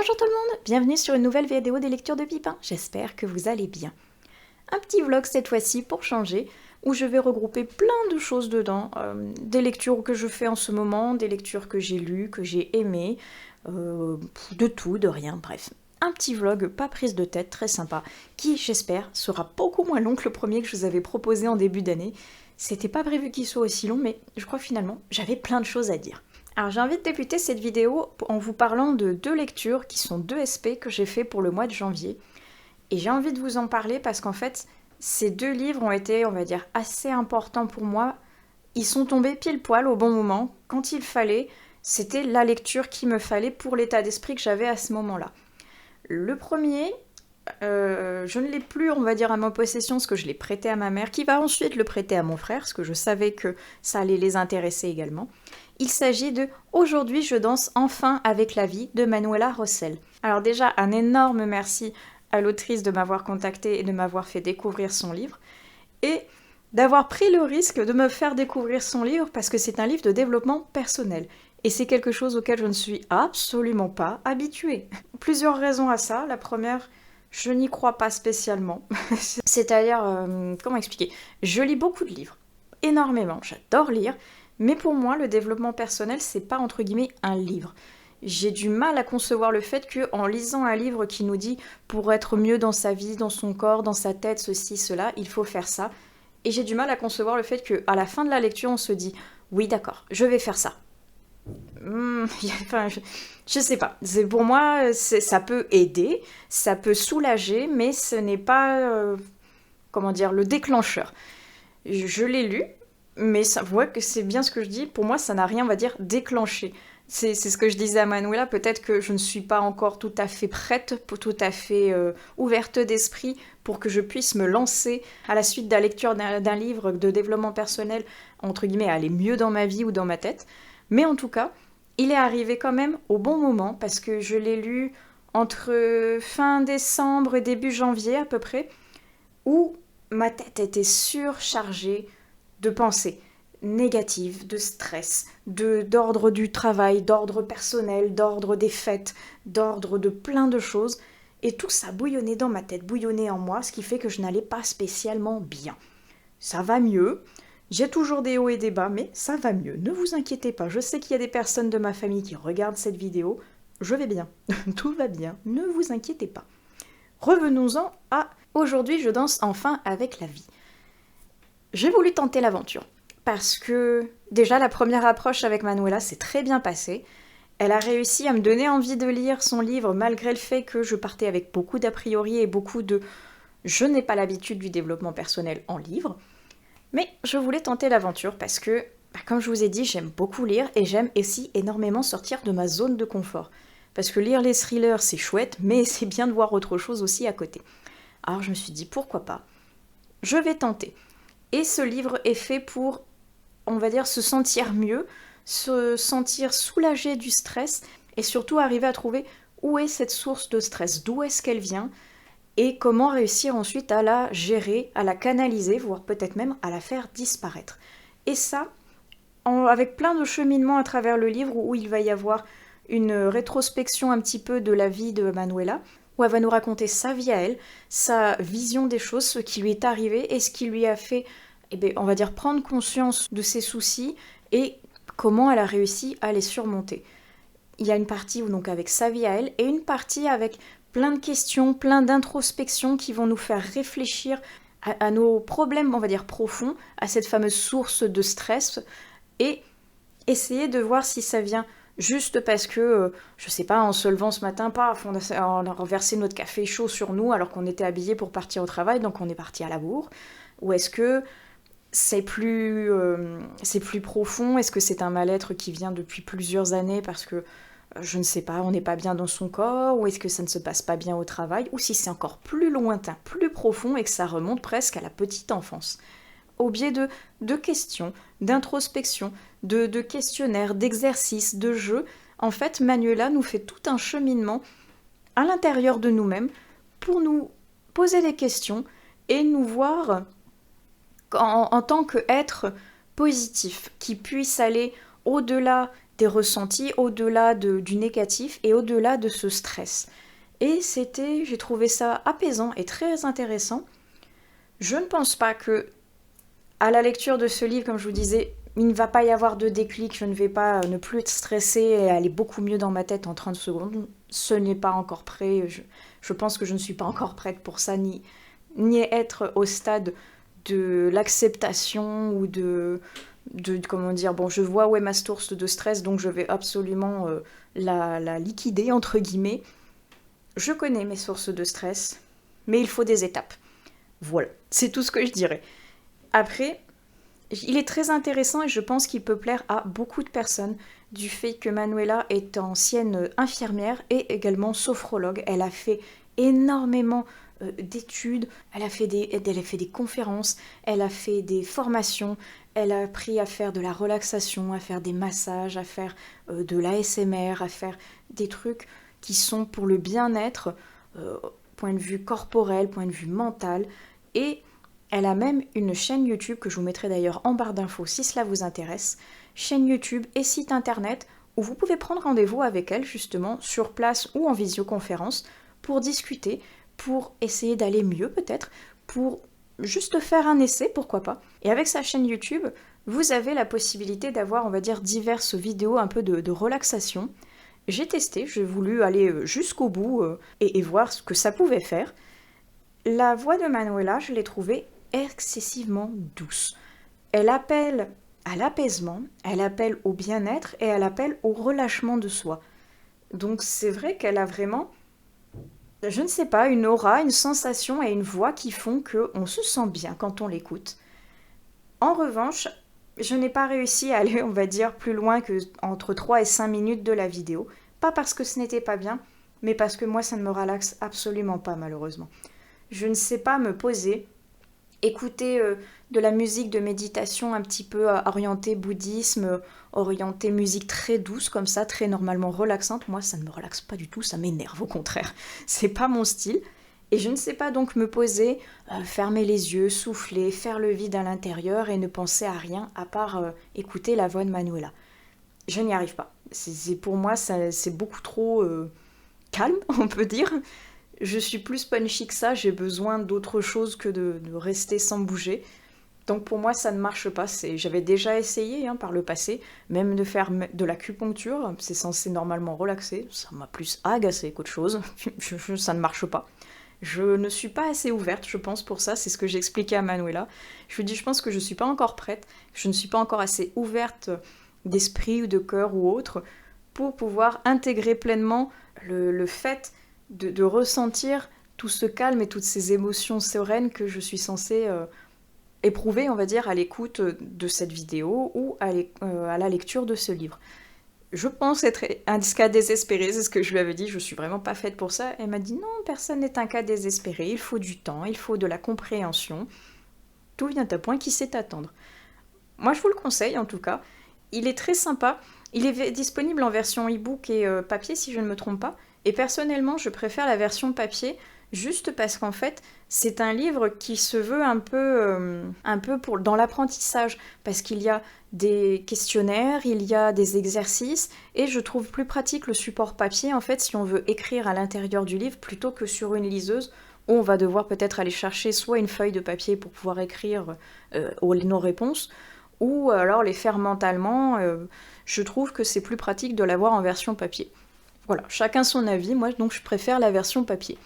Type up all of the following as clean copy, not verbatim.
Bonjour tout le monde, bienvenue sur une nouvelle vidéo des lectures de Pipin, j'espère que vous allez bien. Un petit vlog cette fois-ci pour changer, où je vais regrouper plein de choses dedans, des lectures que je fais en ce moment, des lectures que j'ai lues, que j'ai aimées, de tout, de rien, bref. Un petit vlog pas prise de tête, très sympa, qui j'espère sera beaucoup moins long que le premier que je vous avais proposé en début d'année. C'était pas prévu qu'il soit aussi long, mais je crois finalement j'avais plein de choses à dire. Alors j'ai envie de débuter cette vidéo en vous parlant de deux lectures qui sont deux SP que j'ai fait pour le mois de janvier. Et j'ai envie de vous en parler parce qu'en fait, ces deux livres ont été, on va dire, assez importants pour moi. Ils sont tombés pile poil au bon moment, quand il fallait. C'était la lecture qu'il me fallait pour l'état d'esprit que j'avais à ce moment-là. Le premier, je ne l'ai plus, on va dire, à ma possession, parce que je l'ai prêté à ma mère, qui va ensuite le prêter à mon frère, parce que je savais que ça allait les intéresser également. Il s'agit de « Aujourd'hui, je danse enfin avec la vie » de Manuela Rossell. Alors déjà, un énorme merci à l'autrice de m'avoir contactée et de m'avoir fait découvrir son livre, et d'avoir pris le risque de me faire découvrir son livre, parce que c'est un livre de développement personnel. Et c'est quelque chose auquel je ne suis absolument pas habituée. Plusieurs raisons à ça. La première, je n'y crois pas spécialement. C'est-à-dire, comment expliquer? Je lis beaucoup de livres, énormément, j'adore lire, mais pour moi, le développement personnel, c'est pas entre guillemets un livre. J'ai du mal à concevoir le fait qu'en lisant un livre qui nous dit pour être mieux dans sa vie, dans son corps, dans sa tête, ceci, cela, il faut faire ça. Et j'ai du mal à concevoir le fait qu'à la fin de la lecture, on se dit oui, d'accord, je vais faire ça. Enfin, je sais pas. Pour moi, ça peut aider, ça peut soulager, mais ce n'est pas, comment dire, le déclencheur. Je l'ai lu, mais ça voit que c'est bien ce que je dis. Pour moi, ça n'a rien, on va dire, déclenché. C'est ce que je disais à Manuela. Peut-être que je ne suis pas encore tout à fait prête, tout à fait ouverte d'esprit pour que je puisse me lancer à la suite de la lecture d'un livre de développement personnel, entre guillemets, à aller mieux dans ma vie ou dans ma tête. Mais en tout cas, il est arrivé quand même au bon moment parce que je l'ai lu entre fin décembre et début janvier à peu près, où ma tête était surchargée de pensées négatives, de stress, d'ordre du travail, d'ordre personnel, d'ordre des fêtes, d'ordre de plein de choses. Et tout ça bouillonnait dans ma tête, bouillonnait en moi, ce qui fait que je n'allais pas spécialement bien. Ça va mieux. J'ai toujours des hauts et des bas, mais ça va mieux. Ne vous inquiétez pas, je sais qu'il y a des personnes de ma famille qui regardent cette vidéo. Je vais bien, tout va bien, ne vous inquiétez pas. Revenons-en à « Aujourd'hui, je danse enfin avec la vie ». J'ai voulu tenter l'aventure, parce que déjà la première approche avec Manuela s'est très bien passée. Elle a réussi à me donner envie de lire son livre, malgré le fait que je partais avec beaucoup d'a priori et beaucoup de « je n'ai pas l'habitude du développement personnel en livre ». Mais je voulais tenter l'aventure parce que, comme je vous ai dit, j'aime beaucoup lire et j'aime aussi énormément sortir de ma zone de confort. Parce que lire les thrillers, c'est chouette, mais c'est bien de voir autre chose aussi à côté. Alors je me suis dit, pourquoi pas? Je vais tenter. Et ce livre est fait pour, on va dire, se sentir mieux, se sentir soulagé du stress et surtout arriver à trouver où est cette source de stress, d'où est-ce qu'elle vient, et comment réussir ensuite à la gérer, à la canaliser, voire peut-être même à la faire disparaître. Et ça, avec plein de cheminements à travers le livre où il va y avoir une rétrospection un petit peu de la vie de Manuela, où elle va nous raconter sa vie à elle, sa vision des choses, ce qui lui est arrivé et ce qui lui a fait, on va dire, prendre conscience de ses soucis et comment elle a réussi à les surmonter. Il y a une partie donc avec sa vie à elle et une partie avec plein de questions, plein d'introspections qui vont nous faire réfléchir à nos problèmes, on va dire, profonds, à cette fameuse source de stress, et essayer de voir si ça vient juste parce que, je sais pas, en se levant ce matin, paf, on a renversé notre café chaud sur nous alors qu'on était habillés pour partir au travail, donc on est parti à la bourre, ou est-ce que c'est plus profond, est-ce que c'est un mal-être qui vient depuis plusieurs années parce que je ne sais pas, on n'est pas bien dans son corps, ou est-ce que ça ne se passe pas bien au travail, ou si c'est encore plus lointain, plus profond, et que ça remonte presque à la petite enfance. Au biais de questions, d'introspection, de questionnaires, d'exercices, de jeux, en fait, Manuela nous fait tout un cheminement à l'intérieur de nous-mêmes pour nous poser des questions et nous voir en tant qu'être positif, qui puisse aller au-delà des ressentis au-delà du négatif et au-delà de ce stress. Et j'ai trouvé ça apaisant et très intéressant. Je ne pense pas que, à la lecture de ce livre, comme je vous disais, il ne va pas y avoir de déclic, je ne vais pas ne plus être stressée et aller beaucoup mieux dans ma tête en 30 secondes. Ce n'est pas encore prêt, je pense que je ne suis pas encore prête pour ça, ni être au stade de l'acceptation ou comment dire, bon, je vois où est ma source de stress, donc je vais absolument la liquider, entre guillemets. Je connais mes sources de stress, mais il faut des étapes. Voilà, c'est tout ce que je dirais. Après, il est très intéressant et je pense qu'il peut plaire à beaucoup de personnes du fait que Manuela est ancienne infirmière et également sophrologue. Elle a fait énormément d'études, elle a fait des conférences, elle a fait des formations, elle a appris à faire de la relaxation, à faire des massages, à faire de l'ASMR, à faire des trucs qui sont pour le bien-être, point de vue corporel, point de vue mental. Et elle a même une chaîne YouTube que je vous mettrai d'ailleurs en barre d'infos si cela vous intéresse. Chaîne YouTube et site internet où vous pouvez prendre rendez-vous avec elle justement sur place ou en visioconférence pour discuter, pour essayer d'aller mieux peut-être, pour juste faire un essai, pourquoi pas. Et avec sa chaîne YouTube, vous avez la possibilité d'avoir, on va dire, diverses vidéos un peu de relaxation. J'ai testé, j'ai voulu aller jusqu'au bout et voir ce que ça pouvait faire. La voix de Manuela, je l'ai trouvée excessivement douce. Elle appelle à l'apaisement, elle appelle au bien-être et elle appelle au relâchement de soi. Donc c'est vrai qu'elle a vraiment, je ne sais pas, une aura, une sensation et une voix qui font qu'on se sent bien quand on l'écoute. En revanche, je n'ai pas réussi à aller, on va dire, plus loin que entre 3 et 5 minutes de la vidéo. Pas parce que ce n'était pas bien, mais parce que moi ça ne me relaxe absolument pas malheureusement. Je ne sais pas me poser, écouter de la musique de méditation un petit peu orientée bouddhisme, orientée musique très douce comme ça, très normalement relaxante. Moi, ça ne me relaxe pas du tout, ça m'énerve au contraire. C'est pas mon style. Et je ne sais pas donc me poser, fermer les yeux, souffler, faire le vide à l'intérieur et ne penser à rien à part écouter la voix de Manuela. Je n'y arrive pas. Pour moi, c'est beaucoup trop calme, on peut dire. Je suis plus punchy que ça, j'ai besoin d'autre chose que de rester sans bouger. Donc pour moi, ça ne marche pas. J'avais déjà essayé par le passé, même de faire de l'acupuncture. C'est censé normalement relaxer. Ça m'a plus agacé qu'autre chose. Ça ne marche pas. Je ne suis pas assez ouverte, je pense, pour ça. C'est ce que j'ai expliqué à Manuela. Je lui dis, je pense que je ne suis pas encore prête. Je ne suis pas encore assez ouverte d'esprit ou de cœur ou autre pour pouvoir intégrer pleinement le fait de ressentir tout ce calme et toutes ces émotions sereines que je suis censée éprouver, on va dire, à l'écoute de cette vidéo ou à la lecture de ce livre. Je pense être un cas désespéré, c'est ce que je lui avais dit, je suis vraiment pas faite pour ça. Elle m'a dit non, personne n'est un cas désespéré, il faut du temps, il faut de la compréhension. Tout vient à point qui sait attendre. Moi je vous le conseille en tout cas, il est très sympa, il est disponible en version e-book et papier si je ne me trompe pas. Et personnellement, je préfère la version papier juste parce qu'en fait, c'est un livre qui se veut un peu dans l'apprentissage parce qu'il y a des questionnaires, il y a des exercices et je trouve plus pratique le support papier en fait si on veut écrire à l'intérieur du livre plutôt que sur une liseuse où on va devoir peut-être aller chercher soit une feuille de papier pour pouvoir écrire nos réponses ou alors les faire mentalement. Je trouve que c'est plus pratique de l'avoir en version papier. Voilà, chacun son avis, moi donc je préfère la version papier.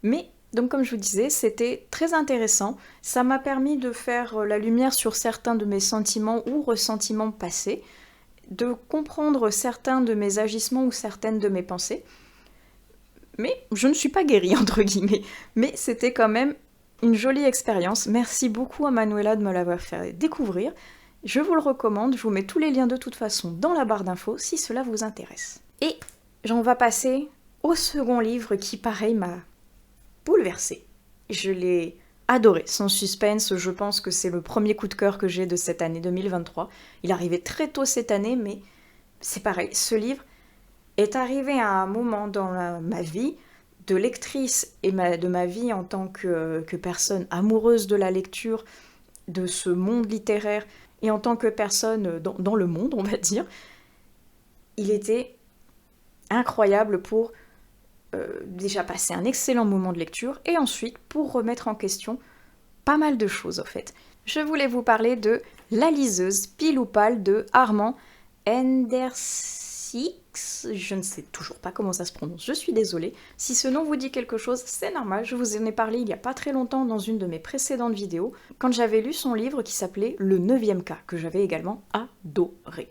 Mais, donc comme je vous disais, c'était très intéressant, ça m'a permis de faire la lumière sur certains de mes sentiments ou ressentiments passés, de comprendre certains de mes agissements ou certaines de mes pensées. Mais je ne suis pas guérie, entre guillemets, mais c'était quand même une jolie expérience. Merci beaucoup à Manuela de me l'avoir fait découvrir. Je vous le recommande, je vous mets tous les liens de toute façon dans la barre d'infos si cela vous intéresse. Et j'en vais passer au second livre qui, pareil, m'a bouleversée. Je l'ai adoré. Son suspense, je pense que c'est le premier coup de cœur que j'ai de cette année 2023. Il est arrivé très tôt cette année, mais c'est pareil. Ce livre est arrivé à un moment dans ma vie de lectrice et de ma vie en tant que personne amoureuse de la lecture, de ce monde littéraire, et en tant que personne dans le monde, on va dire. il était incroyable pour déjà passer un excellent moment de lecture et ensuite pour remettre en question pas mal de choses en fait. Je voulais vous parler de La liseuse pile ou pâle de Armand Endersix. Je ne sais toujours pas comment ça se prononce, je suis désolée. Si ce nom vous dit quelque chose, c'est normal, je vous en ai parlé il n'y a pas très longtemps dans une de mes précédentes vidéos, quand j'avais lu son livre qui s'appelait Le 9e cas, que j'avais également adoré.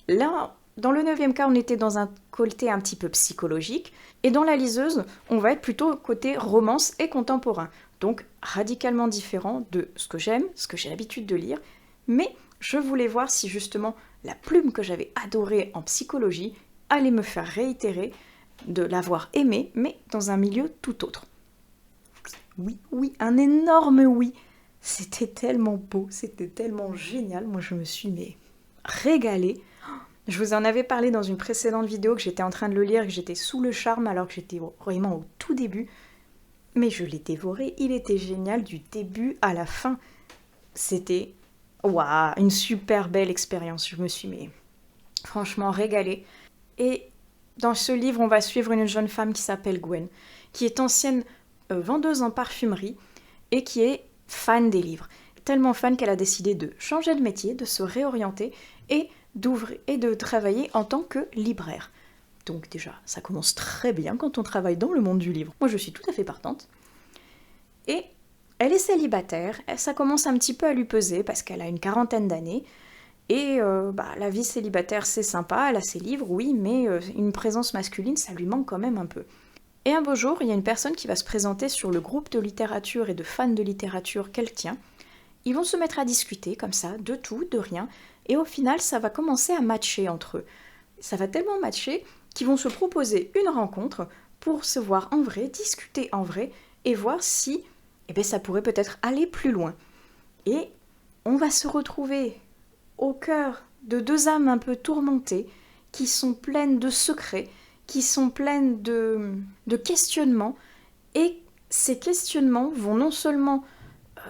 Là, dans le 9e cas, on était dans un côté un petit peu psychologique, et dans La liseuse, on va être plutôt côté romance et contemporain. Donc radicalement différent de ce que j'aime, ce que j'ai l'habitude de lire, mais je voulais voir si justement la plume que j'avais adorée en psychologie allait me faire réitérer de l'avoir aimée, mais dans un milieu tout autre. Oui, oui, un énorme oui. C'était tellement beau, c'était tellement génial, moi je me suis régalée. Je vous en avais parlé dans une précédente vidéo que j'étais en train de le lire, que j'étais sous le charme alors que j'étais vraiment au tout début. Mais je l'ai dévoré, il était génial du début à la fin. C'était waouh, une super belle expérience. Je me suis franchement régalée. Et dans ce livre, on va suivre une jeune femme qui s'appelle Gwen, qui est ancienne vendeuse en parfumerie et qui est fan des livres. Tellement fan qu'elle a décidé de changer de métier, de se réorienter et de travailler en tant que libraire. Donc déjà, ça commence très bien quand on travaille dans le monde du livre. Moi, je suis tout à fait partante. Et elle est célibataire, ça commence un petit peu à lui peser parce qu'elle a une quarantaine d'années. Et la vie célibataire, c'est sympa, elle a ses livres, oui, mais une présence masculine, ça lui manque quand même un peu. Et un beau jour, il y a une personne qui va se présenter sur le groupe de littérature et de fans de littérature qu'elle tient. Ils vont se mettre à discuter comme ça, de tout, de rien, et au final, ça va commencer à matcher entre eux. Ça va tellement matcher qu'ils vont se proposer une rencontre pour se voir en vrai, discuter en vrai, et voir si ça pourrait peut-être aller plus loin. Et on va se retrouver au cœur de deux âmes un peu tourmentées, qui sont pleines de secrets, qui sont pleines de questionnements, et ces questionnements vont non seulement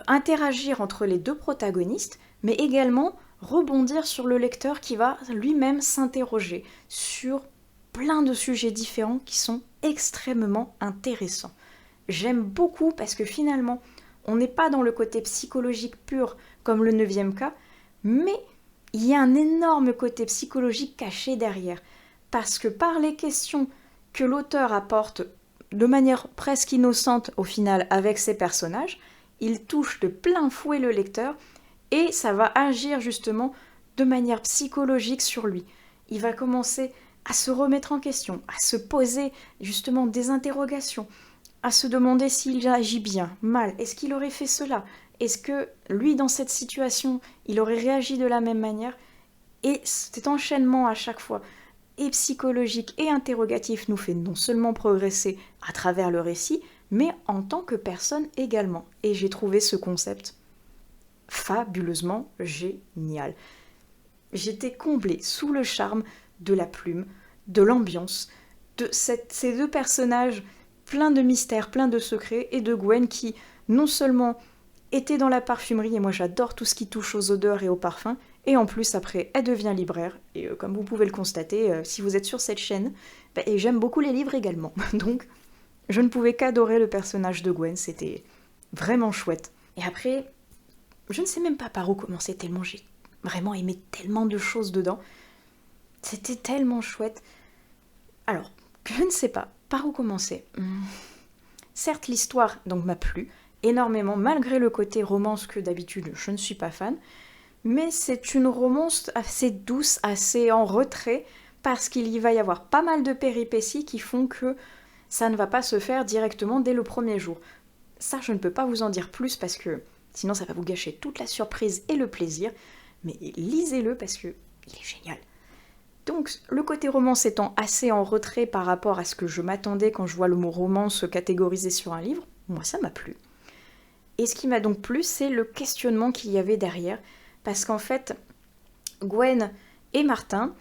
interagir entre les deux protagonistes, mais également rebondir sur le lecteur qui va lui-même s'interroger sur plein de sujets différents qui sont extrêmement intéressants. J'aime beaucoup parce que finalement, on n'est pas dans le côté psychologique pur comme le 9e cas, mais il y a un énorme côté psychologique caché derrière. Parce que par les questions que l'auteur apporte de manière presque innocente au final avec ses personnages, il touche de plein fouet le lecteur et ça va agir justement de manière psychologique sur lui. Il va commencer à se remettre en question, à se poser justement des interrogations, à se demander s'il agit bien, mal, est-ce qu'il aurait fait cela, est-ce que lui dans cette situation il aurait réagi de la même manière, et cet enchaînement à chaque fois et psychologique et interrogatif nous fait non seulement progresser à travers le récit, mais en tant que personne également. Et j'ai trouvé ce concept fabuleusement génial. J'étais comblée sous le charme de la plume, de l'ambiance, de ces deux personnages pleins de mystères, pleins de secrets, et de Gwen qui non seulement était dans la parfumerie, et moi j'adore tout ce qui touche aux odeurs et aux parfums, et en plus après elle devient libraire, et comme vous pouvez le constater, si vous êtes sur cette chaîne, et j'aime beaucoup les livres également, donc je ne pouvais qu'adorer le personnage de Gwen, c'était vraiment chouette. Et après, je ne sais même pas par où commencer tellement j'ai vraiment aimé tellement de choses dedans, c'était tellement chouette. Alors, je ne sais pas par où commencer. Certes, l'histoire donc m'a plu énormément, malgré le côté romance que d'habitude je ne suis pas fan, mais c'est une romance assez douce, assez en retrait, parce qu'il y va y avoir pas mal de péripéties qui font que ça ne va pas se faire directement dès le premier jour. Ça, je ne peux pas vous en dire plus parce que sinon ça va vous gâcher toute la surprise et le plaisir, mais lisez-le parce que il est génial. Donc, le côté romance étant assez en retrait par rapport à ce que je m'attendais quand je vois le mot romance catégorisé sur un livre, moi ça m'a plu. Et ce qui m'a donc plu, c'est le questionnement qu'il y avait derrière, parce qu'en fait, Gwen et Martin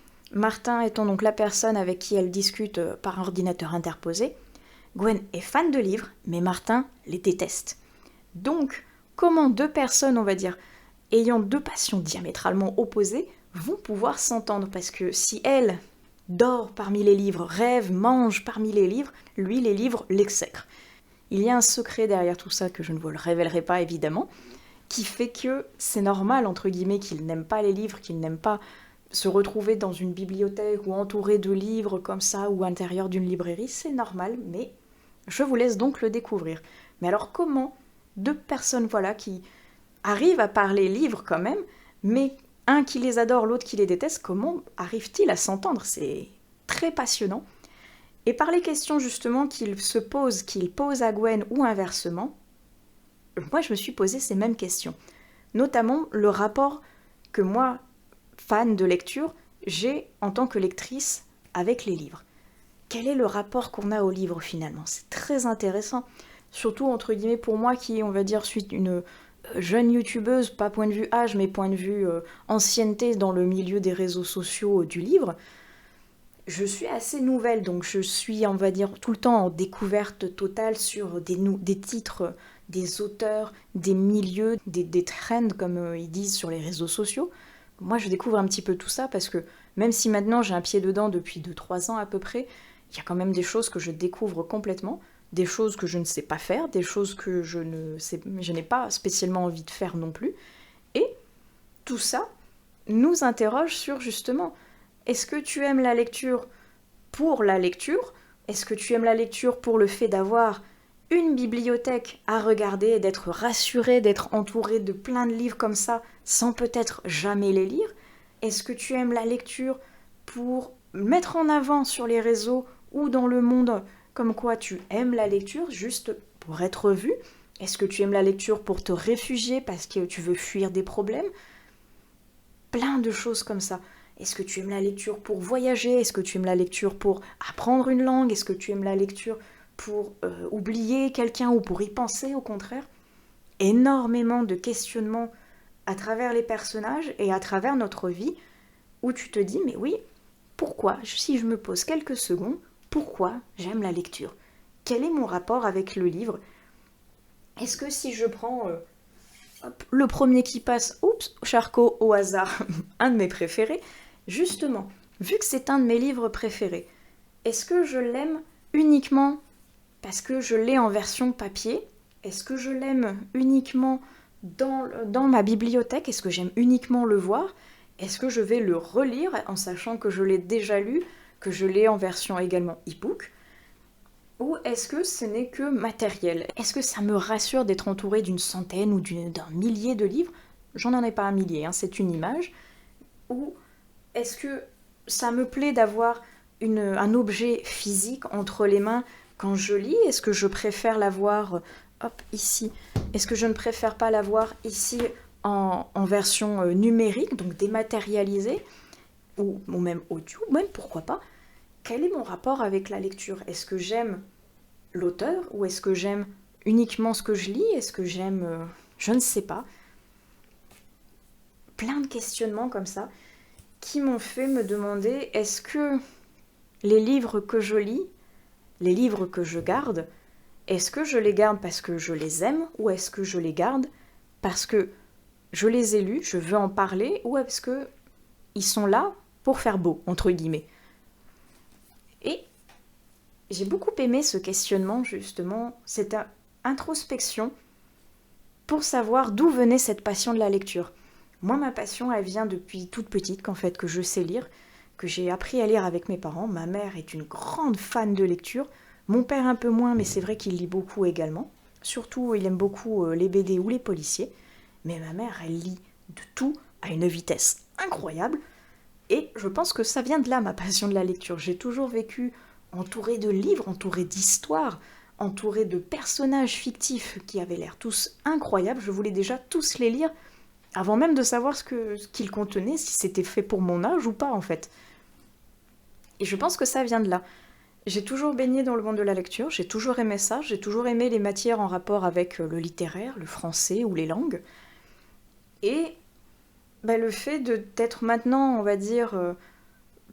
étant donc la personne avec qui elle discute par un ordinateur interposé, Gwen est fan de livres, mais Martin les déteste. Donc, comment deux personnes, on va dire, ayant deux passions diamétralement opposées, vont pouvoir s'entendre, parce que si elle dort parmi les livres, rêve, mange parmi les livres, lui, les livres l'exècrent. Il y a un secret derrière tout ça que je ne vous le révélerai pas évidemment, qui fait que c'est normal, entre guillemets, qu'il n'aime pas les livres, qu'il n'aime pas se retrouver dans une bibliothèque ou entouré de livres comme ça, ou à l'intérieur d'une librairie, c'est normal, mais je vous laisse donc le découvrir. Mais alors comment deux personnes, voilà, qui arrivent à parler livres quand même, mais un qui les adore, l'autre qui les déteste, comment arrivent-ils à s'entendre? C'est très passionnant. Et par les questions justement qu'il pose à Gwen ou inversement, moi je me suis posé ces mêmes questions. Notamment le rapport que moi, fan de lecture, j'ai en tant que lectrice avec les livres. Quel est le rapport qu'on a aux livres finalement? C'est très intéressant. Surtout entre guillemets pour moi qui, on va dire, suis une jeune youtubeuse, pas point de vue âge, mais point de vue ancienneté dans le milieu des réseaux sociaux du livre. Je suis assez nouvelle, donc je suis, on va dire, tout le temps en découverte totale sur des titres, des auteurs, des milieux, des trends, comme ils disent sur les réseaux sociaux. Moi, je découvre un petit peu tout ça parce que même si maintenant j'ai un pied dedans depuis 2-3 ans à peu près, il y a quand même des choses que je découvre complètement, des choses que je ne sais pas faire, des choses que je n'ai pas spécialement envie de faire non plus. Et tout ça nous interroge sur justement, est-ce que tu aimes la lecture pour la lecture? Est-ce que tu aimes la lecture pour le fait d'avoir une bibliothèque à regarder et d'être rassuré, d'être entouré de plein de livres comme ça, sans peut-être jamais les lire? Est-ce que tu aimes la lecture pour mettre en avant sur les réseaux ou dans le monde comme quoi tu aimes la lecture juste pour être vu? Est-ce que tu aimes la lecture pour te réfugier parce que tu veux fuir des problèmes? Plein de choses comme ça. Est-ce que tu aimes la lecture pour voyager? Est-ce que tu aimes la lecture pour apprendre une langue? Est-ce que tu aimes la lecture pour oublier quelqu'un ou pour y penser au contraire? Énormément de questionnements à travers les personnages et à travers notre vie où tu te dis mais oui, pourquoi, si je me pose quelques secondes, pourquoi j'aime la lecture? Quel est mon rapport avec le livre? Est-ce que si je prends le premier qui passe, oups, Charcot au hasard, un de mes préférés, justement, vu que c'est un de mes livres préférés, est-ce que je l'aime uniquement parce que je l'ai en version papier? Est-ce que je l'aime uniquement dans ma bibliothèque? Est-ce que j'aime uniquement le voir? Est-ce que je vais le relire en sachant que je l'ai déjà lu, que je l'ai en version également e-book? Ou est-ce que ce n'est que matériel? Est-ce que ça me rassure d'être entourée d'une centaine ou d'un millier de livres? J'en ai pas un millier, hein, c'est une image. Ou est-ce que ça me plaît d'avoir un objet physique entre les mains quand je lis? Est-ce que je préfère l'avoir ici? Est-ce que je ne préfère pas l'avoir ici en version numérique, donc dématérialisée, ou même audio, même pourquoi pas? Quel est mon rapport avec la lecture? Est-ce que j'aime l'auteur ou est-ce que j'aime uniquement ce que je lis? Est-ce que j'aime... je ne sais pas. Plein de questionnements comme ça qui m'ont fait me demander est-ce que les livres que je lis, les livres que je garde, est-ce que je les garde parce que je les aime ou est-ce que je les garde parce que je les ai lus, je veux en parler ou est-ce que ils sont là pour faire beau, entre guillemets? Et j'ai beaucoup aimé ce questionnement, justement, cette introspection pour savoir d'où venait cette passion de la lecture. Moi, ma passion, elle vient depuis toute petite, qu'en fait, que je sais lire, que j'ai appris à lire avec mes parents. Ma mère est une grande fan de lecture, mon père un peu moins, mais c'est vrai qu'il lit beaucoup également. Surtout, il aime beaucoup les BD ou les policiers. Mais ma mère, elle lit de tout à une vitesse incroyable. Et je pense que ça vient de là, ma passion de la lecture. J'ai toujours vécu entourée de livres, entourée d'histoires, entourée de personnages fictifs qui avaient l'air tous incroyables. Je voulais déjà tous les lire avant même de savoir ce qu'ils contenaient, si c'était fait pour mon âge ou pas en fait. Et je pense que ça vient de là. J'ai toujours baigné dans le monde de la lecture, j'ai toujours aimé ça, j'ai toujours aimé les matières en rapport avec le littéraire, le français ou les langues. Et le fait d'être maintenant, on va dire,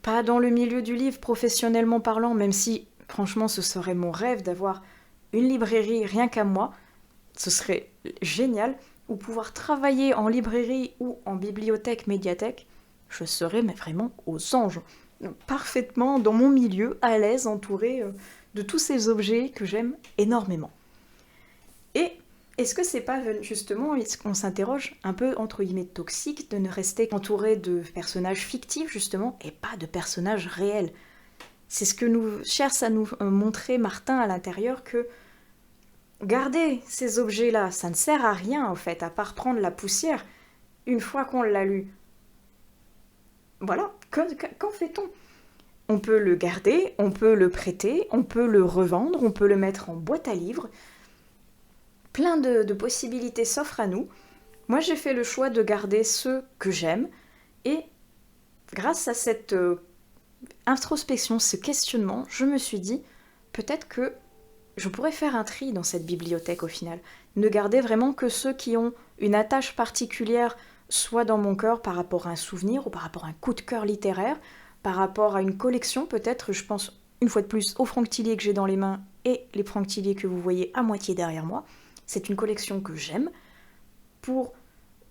pas dans le milieu du livre professionnellement parlant, même si franchement ce serait mon rêve d'avoir une librairie rien qu'à moi, ce serait génial, ou pouvoir travailler en librairie ou en bibliothèque, médiathèque, je serais mais vraiment aux anges. parfaitement dans mon milieu, à l'aise, entourée de tous ces objets que j'aime énormément. Et est-ce que c'est pas justement, est-ce qu'on s'interroge un peu entre guillemets toxique de ne rester qu'entouré de personnages fictifs justement et pas de personnages réels? C'est ce que nous cherche à nous montrer Martin à l'intérieur, que garder ces objets-là, ça ne sert à rien en fait, à part prendre la poussière une fois qu'on l'a lu. Voilà, qu'en fait-on? On peut le garder, on peut le prêter, on peut le revendre, on peut le mettre en boîte à livres. Plein de possibilités s'offrent à nous. Moi, j'ai fait le choix de garder ceux que j'aime. Et grâce à cette introspection, ce questionnement, je me suis dit, peut-être que je pourrais faire un tri dans cette bibliothèque au final. Ne garder vraiment que ceux qui ont une attache particulière, soit dans mon cœur par rapport à un souvenir ou par rapport à un coup de cœur littéraire, par rapport à une collection peut-être, je pense une fois de plus aux Franctilier que j'ai dans les mains et les Franctilier que vous voyez à moitié derrière moi. C'est une collection que j'aime pour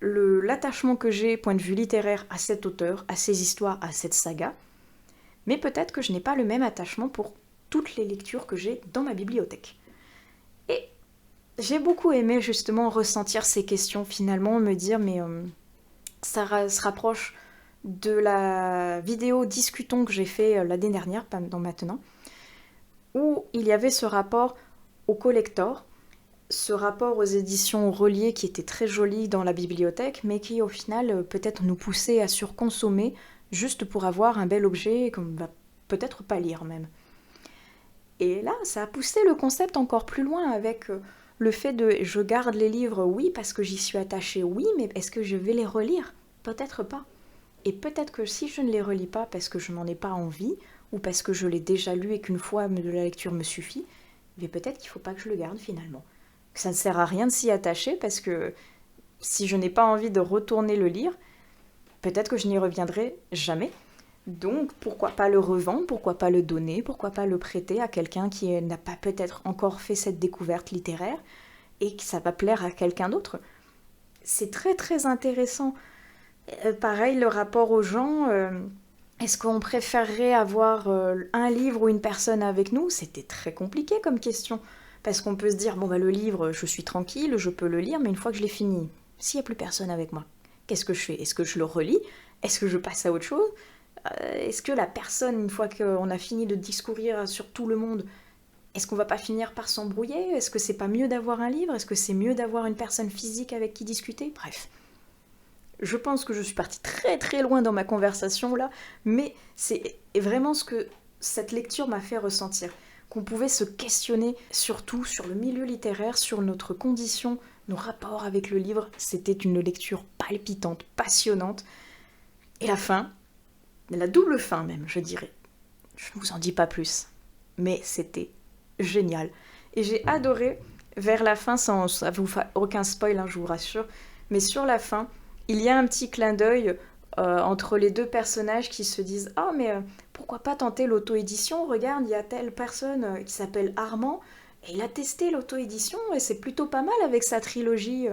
l'attachement que j'ai, point de vue littéraire, à cet auteur, à ses histoires, à cette saga. Mais peut-être que je n'ai pas le même attachement pour toutes les lectures que j'ai dans ma bibliothèque. Et j'ai beaucoup aimé justement ressentir ces questions finalement, me dire mais ça se rapproche de la vidéo Discutons que j'ai fait l'année dernière, pas dans maintenant, où il y avait ce rapport au collector, ce rapport aux éditions reliées qui était très joli dans la bibliothèque, mais qui au final peut-être nous poussait à surconsommer juste pour avoir un bel objet qu'on va peut-être pas lire même. Et là, ça a poussé le concept encore plus loin avec le fait de je garde les livres, oui, parce que j'y suis attachée, oui, mais est-ce que je vais les relire? Peut-être pas. Et peut-être que si je ne les relis pas parce que je n'en ai pas envie, ou parce que je l'ai déjà lu et qu'une fois de la lecture me suffit, mais peut-être qu'il ne faut pas que je le garde finalement. Ça ne sert à rien de s'y attacher parce que si je n'ai pas envie de retourner le lire, peut-être que je n'y reviendrai jamais. Donc pourquoi pas le revendre, pourquoi pas le donner, pourquoi pas le prêter à quelqu'un qui n'a pas peut-être encore fait cette découverte littéraire et que ça va plaire à quelqu'un d'autre. C'est très très intéressant. Pareil, le rapport aux gens, est-ce qu'on préférerait avoir un livre ou une personne avec nous? C'était très compliqué comme question. Parce qu'on peut se dire, bon bah le livre, je suis tranquille, je peux le lire, mais une fois que je l'ai fini, s'il n'y a plus personne avec moi, qu'est-ce que je fais? Est-ce que je le relis? Est-ce que je passe à autre chose? Est-ce que la personne, une fois qu'on a fini de discourir sur tout le monde, est-ce qu'on va pas finir par s'embrouiller? Est-ce que c'est pas mieux d'avoir un livre? Est-ce que c'est mieux d'avoir une personne physique avec qui discuter? Bref. Je pense que je suis partie très très loin dans ma conversation là, mais c'est vraiment ce que cette lecture m'a fait ressentir. Qu'on pouvait se questionner surtout sur le milieu littéraire, sur notre condition, nos rapports avec le livre. C'était une lecture palpitante, passionnante. Et la fin, la double fin même, je dirais. Je ne vous en dis pas plus, mais c'était génial. Et j'ai adoré, vers la fin, sans ça vous faire aucun spoil, hein, je vous rassure, mais sur la fin, il y a un petit clin d'œil entre les deux personnages qui se disent « Ah, mais pourquoi pas tenter l'auto-édition? Regarde, il y a telle personne qui s'appelle Armand, et il a testé l'auto-édition, et c'est plutôt pas mal avec sa trilogie. »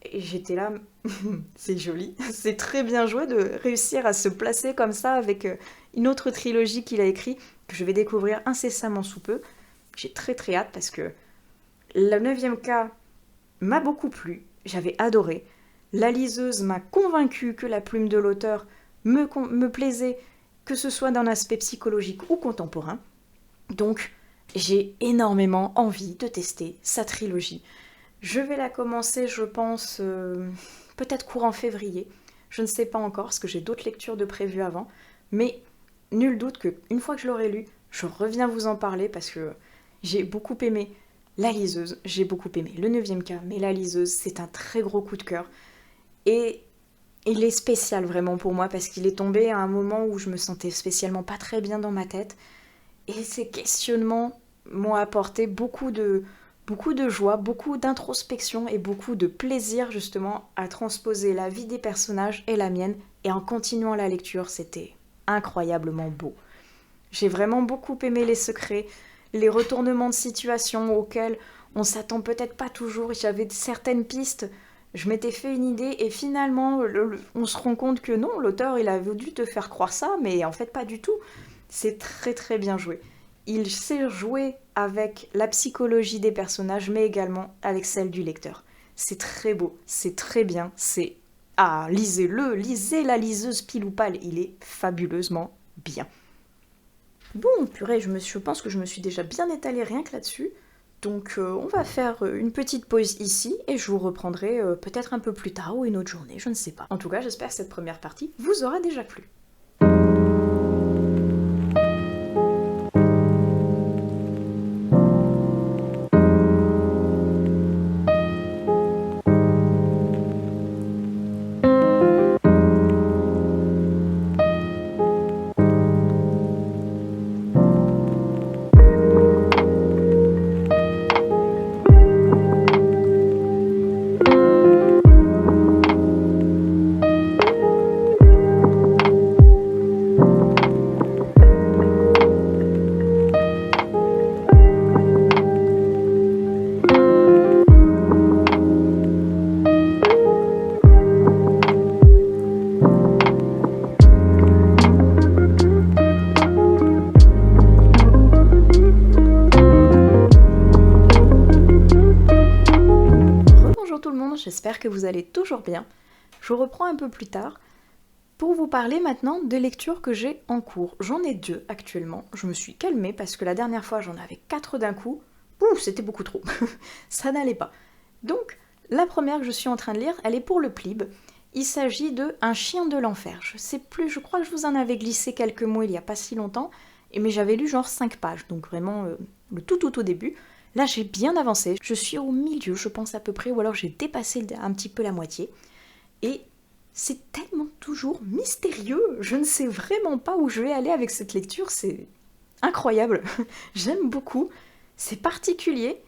Et j'étais là, c'est joli, c'est très bien joué de réussir à se placer comme ça avec une autre trilogie qu'il a écrite, que je vais découvrir incessamment sous peu. J'ai très très hâte parce que le 9e cas m'a beaucoup plu, j'avais adoré. La liseuse m'a convaincue que la plume de l'auteur me plaisait, que ce soit d'un aspect psychologique ou contemporain. Donc, j'ai énormément envie de tester sa trilogie. Je vais la commencer, je pense, peut-être courant février. Je ne sais pas encore, parce que j'ai d'autres lectures de prévues avant. Mais nul doute qu'une fois que je l'aurai lu, je reviens vous en parler, parce que j'ai beaucoup aimé la liseuse. J'ai beaucoup aimé le 9e cas, mais la liseuse, c'est un très gros coup de cœur. Et il est spécial vraiment pour moi, parce qu'il est tombé à un moment où je me sentais spécialement pas très bien dans ma tête. Et ces questionnements m'ont apporté beaucoup de joie, beaucoup d'introspection et beaucoup de plaisir justement à transposer la vie des personnages et la mienne. Et en continuant la lecture, c'était incroyablement beau. J'ai vraiment beaucoup aimé les secrets, les retournements de situation auxquels on s'attend peut-être pas toujours. J'avais certaines pistes Je m'étais fait une idée et finalement, on se rend compte que non, l'auteur, il avait dû te faire croire ça, mais en fait pas du tout. C'est très très bien joué. Il sait jouer avec la psychologie des personnages, mais également avec celle du lecteur. C'est très beau, c'est très bien, c'est... Ah, lisez-le, lisez la liseuse pile ou pâle, il est fabuleusement bien. Bon, purée, je pense que je me suis déjà bien étalée rien que là-dessus. Donc on va faire une petite pause ici et je vous reprendrai peut-être un peu plus tard ou une autre journée, je ne sais pas. En tout cas, j'espère que cette première partie vous aura déjà plu. J'espère que vous allez toujours bien. Je reprends un peu plus tard pour vous parler maintenant des lectures que j'ai en cours. J'en ai 2 actuellement. Je me suis calmée parce que la dernière fois j'en avais 4 d'un coup. Ouh, c'était beaucoup trop. Ça n'allait pas. Donc, la première que je suis en train de lire, elle est pour le PLIB. Il s'agit de Un chien de l'enfer. Je sais plus, je crois que je vous en avais glissé quelques mots il n'y a pas si longtemps, mais j'avais lu genre 5 pages, donc vraiment le tout au début. Là, j'ai bien avancé, je suis au milieu, je pense à peu près, ou alors j'ai dépassé un petit peu la moitié. Et c'est tellement toujours mystérieux, je ne sais vraiment pas où je vais aller avec cette lecture, c'est incroyable. J'aime beaucoup, c'est particulier,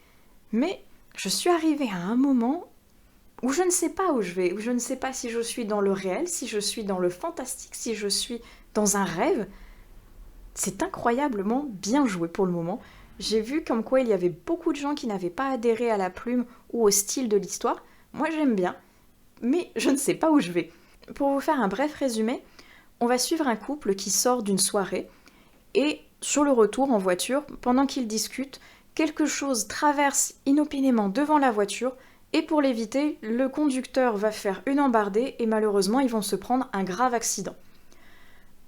mais je suis arrivée à un moment où je ne sais pas où je vais, où je ne sais pas si je suis dans le réel, si je suis dans le fantastique, si je suis dans un rêve. C'est incroyablement bien joué pour le moment. J'ai vu comme quoi il y avait beaucoup de gens qui n'avaient pas adhéré à la plume ou au style de l'histoire. Moi j'aime bien, mais je ne sais pas où je vais. Pour vous faire un bref résumé, on va suivre un couple qui sort d'une soirée et sur le retour en voiture, pendant qu'ils discutent, quelque chose traverse inopinément devant la voiture et pour l'éviter, le conducteur va faire une embardée et malheureusement ils vont se prendre un grave accident.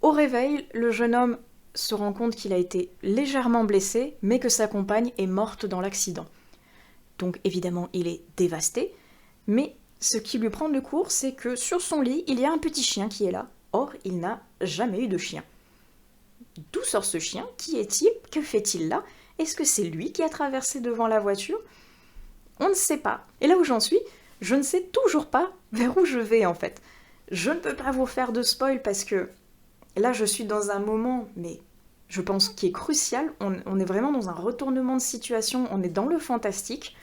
Au réveil, le jeune homme se rend compte qu'il a été légèrement blessé, mais que sa compagne est morte dans l'accident. Donc évidemment, il est dévasté, mais ce qui lui prend de court, c'est que sur son lit, il y a un petit chien qui est là. Or, il n'a jamais eu de chien. D'où sort ce chien? Qui est-il? Que fait-il là? Est-ce que c'est lui qui a traversé devant la voiture? On ne sait pas. Et là où j'en suis, je ne sais toujours pas vers où je vais en fait. Je ne peux pas vous faire de spoil parce que là, je suis dans un moment, mais je pense qui est crucial. On est vraiment dans un retournement de situation, on est dans le fantastique,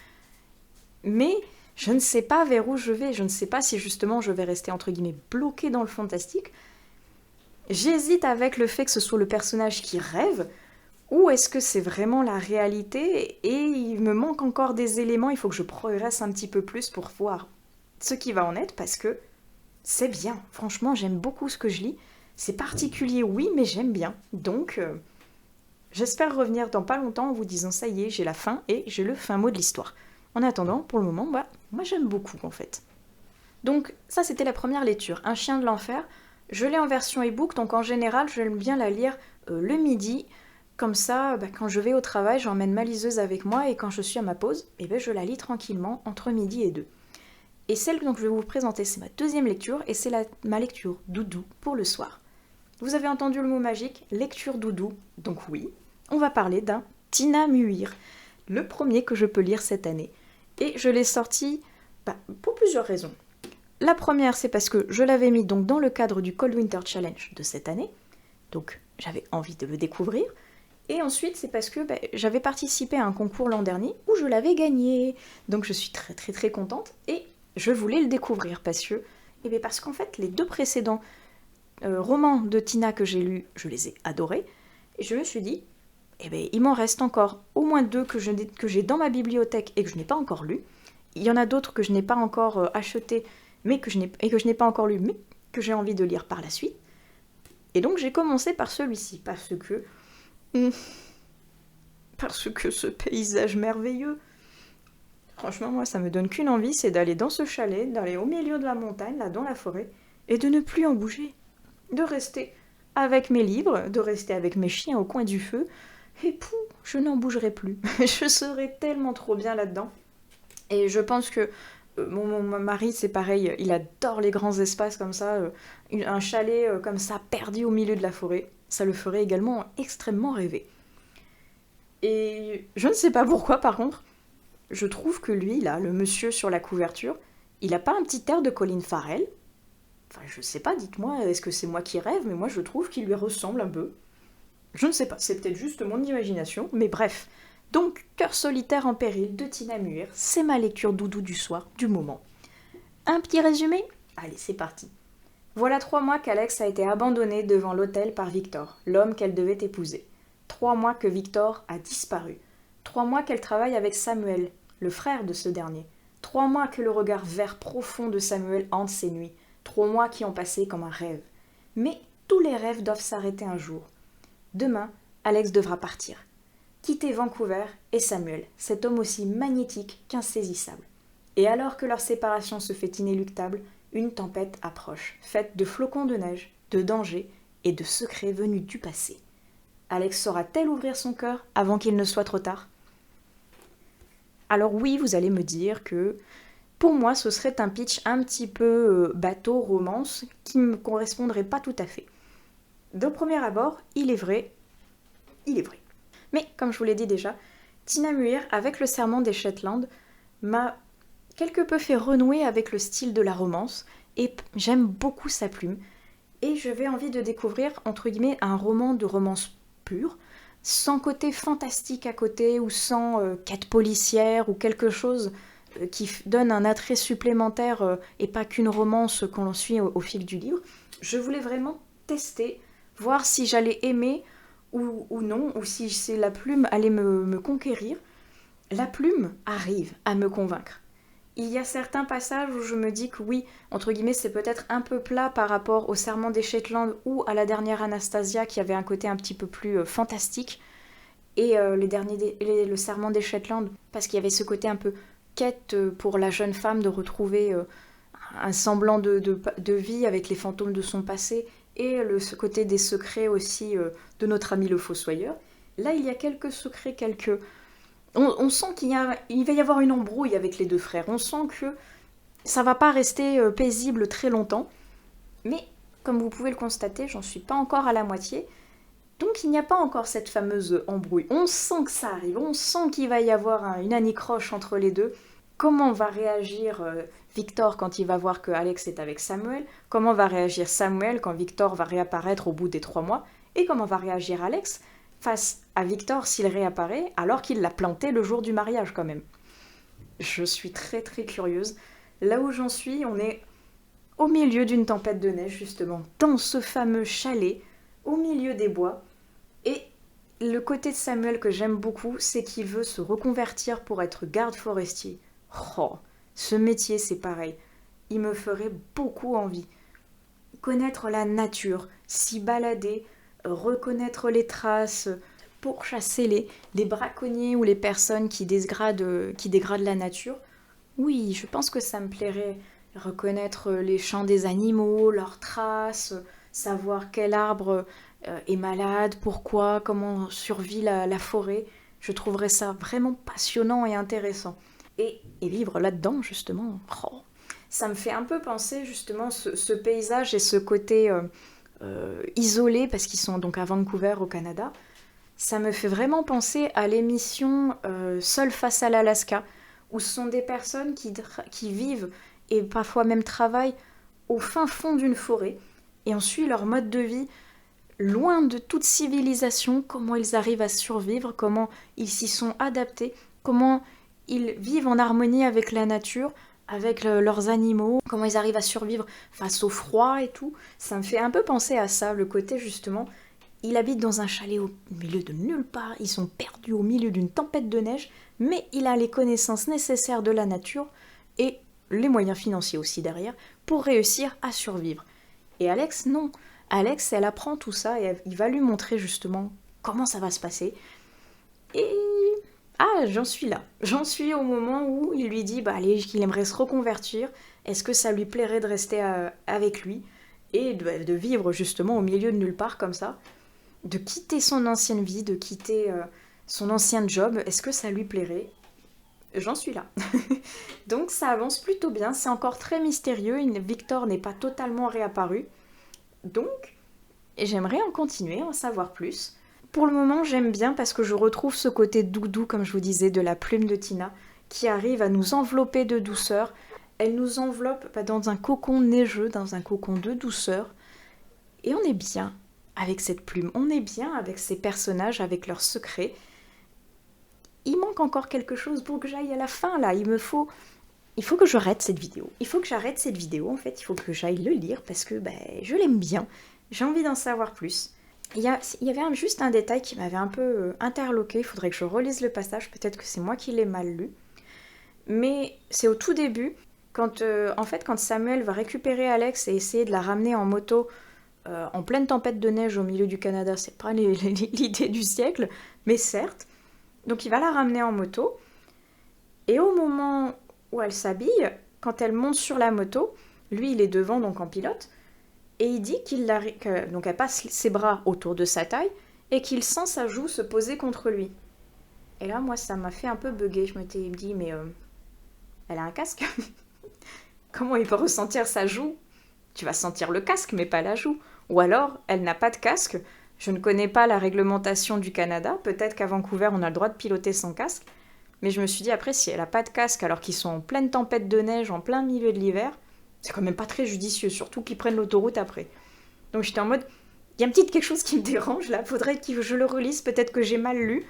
mais je ne sais pas vers où je vais, je ne sais pas si justement je vais rester entre guillemets bloquée dans le fantastique. J'hésite avec le fait que ce soit le personnage qui rêve, ou est-ce que c'est vraiment la réalité, et il me manque encore des éléments, il faut que je progresse un petit peu plus pour voir ce qui va en être, parce que c'est bien, franchement j'aime beaucoup ce que je lis. C'est particulier, oui, mais j'aime bien. Donc, j'espère revenir dans pas longtemps en vous disant ça y est, j'ai la fin et j'ai le fin mot de l'histoire. En attendant, pour le moment, moi j'aime beaucoup en fait. Donc, ça c'était la première lecture, Un chien de l'enfer. Je l'ai en version e-book, donc en général, j'aime bien la lire le midi. Comme ça, quand je vais au travail, j'emmène ma liseuse avec moi et quand je suis à ma pause, je la lis tranquillement entre midi et 2. Et celle que je vais vous présenter, c'est ma deuxième lecture et c'est ma lecture doudou pour le soir. Vous avez entendu le mot magique, lecture doudou, donc oui, on va parler d'un Tina Muir, le premier que je peux lire cette année. Et je l'ai sorti pour plusieurs raisons. La première, c'est parce que je l'avais mis donc dans le cadre du Cold Winter Challenge de cette année, donc j'avais envie de le découvrir. Et ensuite, c'est parce que j'avais participé à un concours l'an dernier où je l'avais gagné. Donc je suis très très très contente et je voulais le découvrir parce qu'en fait, les 2 précédents romans de Tina que j'ai lus, je les ai adorés. Et je me suis dit, il m'en reste encore au moins 2 que j'ai dans ma bibliothèque et que je n'ai pas encore lus. Il y en a d'autres que je n'ai pas encore achetés, et que je n'ai pas encore lu, mais que j'ai envie de lire par la suite. Et donc j'ai commencé par celui-ci, parce que ce paysage merveilleux, franchement, moi, ça me donne qu'une envie, c'est d'aller dans ce chalet, d'aller au milieu de la montagne, là, dans la forêt, et de ne plus en bouger. De rester avec mes livres, de rester avec mes chiens au coin du feu, et pouf, je n'en bougerai plus. Je serai tellement trop bien là-dedans. Et je pense que mon mari, c'est pareil, il adore les grands espaces comme ça, un chalet comme ça, perdu au milieu de la forêt. Ça le ferait également extrêmement rêver. Et je ne sais pas pourquoi, par contre, je trouve que lui, là, le monsieur sur la couverture, il a pas un petit air de Colin Farrell. Enfin, je sais pas, dites-moi, est-ce que c'est moi qui rêve, mais moi je trouve qu'il lui ressemble un peu. Je ne sais pas, c'est peut-être juste mon imagination, mais bref. Donc, Cœur solitaire en péril de Tina Muir, c'est ma lecture doudou du soir, du moment. Un petit résumé? Allez, c'est parti. Voilà 3 mois qu'Alex a été abandonnée devant l'hôtel par Victor, l'homme qu'elle devait épouser. 3 mois que Victor a disparu. 3 mois qu'elle travaille avec Samuel, le frère de ce dernier. 3 mois que le regard vert profond de Samuel hante ses nuits. 3 mois qui ont passé comme un rêve. Mais tous les rêves doivent s'arrêter un jour. Demain, Alex devra partir. Quitter Vancouver et Samuel, cet homme aussi magnétique qu'insaisissable. Et alors que leur séparation se fait inéluctable, une tempête approche, faite de flocons de neige, de dangers et de secrets venus du passé. Alex saura-t-elle ouvrir son cœur avant qu'il ne soit trop tard? Alors oui, vous allez me dire que pour moi, ce serait un pitch un petit peu bateau, romance, qui ne me correspondrait pas tout à fait. De premier abord, il est vrai. Mais, comme je vous l'ai dit déjà, Tina Muir, avec le serment des Shetland, m'a quelque peu fait renouer avec le style de la romance, et j'aime beaucoup sa plume. Et j'avais envie de découvrir, entre guillemets, un roman de romance pure, sans côté fantastique à côté, ou sans quête policière, ou quelque chose qui donne un attrait supplémentaire, et pas qu'une romance qu'on suit au fil du livre. Je voulais vraiment tester, voir si j'allais aimer ou non, ou si la plume allait me conquérir. La plume arrive à me convaincre. Il y a certains passages où je me dis que oui, entre guillemets, c'est peut-être un peu plat par rapport au serment des Shetland ou à la dernière Anastasia qui avait un côté un petit peu plus fantastique. Et le serment des Shetland, parce qu'il y avait ce côté un peu quête pour la jeune femme de retrouver un semblant de vie avec les fantômes de son passé et ce côté des secrets aussi de notre ami le Fossoyeur. Là, il y a quelques secrets, On sent qu'il va y avoir une embrouille avec les deux frères. On sent que ça va pas rester paisible très longtemps. Mais, comme vous pouvez le constater, j'en suis pas encore à la moitié. Donc il n'y a pas encore cette fameuse embrouille. On sent que ça arrive, on sent qu'il va y avoir une anicroche entre les deux. Comment va réagir Victor quand il va voir que Alex est avec Samuel? Comment va réagir Samuel quand Victor va réapparaître au bout des 3 mois? Et comment va réagir Alex face à Victor s'il réapparaît alors qu'il l'a planté le jour du mariage quand même? Je suis très très curieuse. Là où j'en suis, on est au milieu d'une tempête de neige justement, dans ce fameux chalet, au milieu des bois. Et le côté de Samuel que j'aime beaucoup, c'est qu'il veut se reconvertir pour être garde forestier. Oh, ce métier, c'est pareil. Il me ferait beaucoup envie. Connaître la nature, s'y balader, reconnaître les traces, pourchasser les braconniers ou les personnes qui dégradent la nature. Oui, je pense que ça me plairait. Reconnaître les chants des animaux, leurs traces, savoir quel arbre est malade, pourquoi, comment survit la forêt. Je trouverais ça vraiment passionnant et intéressant. Et vivre là-dedans, justement, ça me fait un peu penser, justement, ce paysage et ce côté isolé, parce qu'ils sont donc à Vancouver, au Canada. Ça me fait vraiment penser à l'émission Seul face à l'Alaska, où ce sont des personnes qui vivent et parfois même travaillent au fin fond d'une forêt, et on suit leur mode de vie, loin de toute civilisation, comment ils arrivent à survivre, comment ils s'y sont adaptés, comment ils vivent en harmonie avec la nature, avec leurs animaux, comment ils arrivent à survivre face au froid et tout. Ça me fait un peu penser à ça, le côté justement, ils habitent dans un chalet au milieu de nulle part, ils sont perdus au milieu d'une tempête de neige, mais il a les connaissances nécessaires de la nature et les moyens financiers aussi derrière pour réussir à survivre. Et Alex, non. Alex, elle apprend tout ça et il va lui montrer justement comment ça va se passer. Et j'en suis là. J'en suis au moment où il lui dit allez, qu'il aimerait se reconvertir. Est-ce que ça lui plairait de rester avec lui et de vivre justement au milieu de nulle part comme ça, de quitter son ancienne vie, de quitter son ancien job. Est-ce que ça lui plairait? J'en suis là. Donc ça avance plutôt bien. C'est encore très mystérieux. Victor n'est pas totalement réapparu. Donc, j'aimerais en continuer, en savoir plus. Pour le moment, j'aime bien parce que je retrouve ce côté doudou, comme je vous disais, de la plume de Tina, qui arrive à nous envelopper de douceur. Elle nous enveloppe dans un cocon neigeux, dans un cocon de douceur. Et on est bien avec cette plume. On est bien avec ces personnages, avec leurs secrets. Il manque encore quelque chose pour que j'aille à la fin, là. Il faut que j'arrête cette vidéo. Il faut que j'arrête cette vidéo, en fait. Il faut que j'aille le lire parce que je l'aime bien. J'ai envie d'en savoir plus. Il y avait juste un détail qui m'avait un peu interloqué. Il faudrait que je relise le passage. Peut-être que c'est moi qui l'ai mal lu. Mais c'est au tout début, quand Samuel va récupérer Alex et essayer de la ramener en moto en pleine tempête de neige au milieu du Canada. C'est pas l'idée du siècle, mais certes. Donc il va la ramener en moto. Et au moment où elle s'habille, quand elle monte sur la moto, lui il est devant donc en pilote, et il dit donc elle passe ses bras autour de sa taille et qu'il sent sa joue se poser contre lui. Et là moi ça m'a fait un peu bugger, je me suis dit mais elle a un casque. Comment il peut ressentir sa joue? Tu vas sentir le casque mais pas la joue. Ou alors elle n'a pas de casque. Je ne connais pas la réglementation du Canada, peut-être qu'à Vancouver on a le droit de piloter sans casque. Mais je me suis dit, après, si elle n'a pas de casque alors qu'ils sont en pleine tempête de neige, en plein milieu de l'hiver, c'est quand même pas très judicieux, surtout qu'ils prennent l'autoroute après. Donc j'étais en mode, il y a un petit quelque chose qui me dérange là, faudrait que je le relise, peut-être que j'ai mal lu.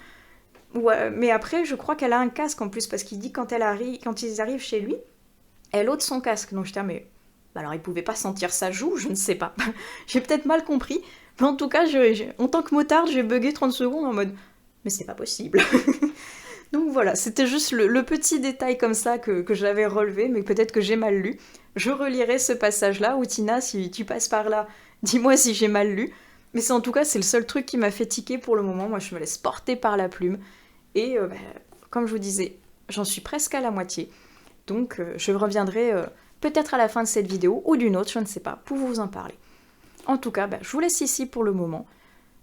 Mais après, je crois qu'elle a un casque en plus, parce qu'il dit quand ils arrivent chez lui, elle ôte son casque. Donc j'étais, mais alors il pouvait pas sentir sa joue, je ne sais pas. J'ai peut-être mal compris, mais en tout cas, en tant que motarde, j'ai bugué 30 secondes en mode, mais c'est pas possible. Donc voilà, c'était juste le petit détail comme ça que j'avais relevé, mais peut-être que j'ai mal lu. Je relirai ce passage-là, où Tina, si tu passes par là, dis-moi si j'ai mal lu. Mais en tout cas, c'est le seul truc qui m'a fait tiquer pour le moment. Moi, je me laisse porter par la plume. Et comme je vous disais, j'en suis presque à la moitié. Donc je reviendrai peut-être à la fin de cette vidéo, ou d'une autre, je ne sais pas, pour vous en parler. En tout cas, je vous laisse ici pour le moment.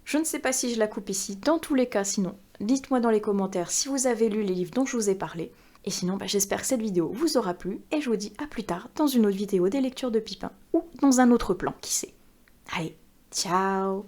Je ne sais pas si je la coupe ici. Dans tous les cas, sinon, dites-moi dans les commentaires si vous avez lu les livres dont je vous ai parlé. Et sinon, j'espère que cette vidéo vous aura plu. Et je vous dis à plus tard dans une autre vidéo des lectures de Pipin. Ou dans un autre plan, qui sait. Allez, ciao!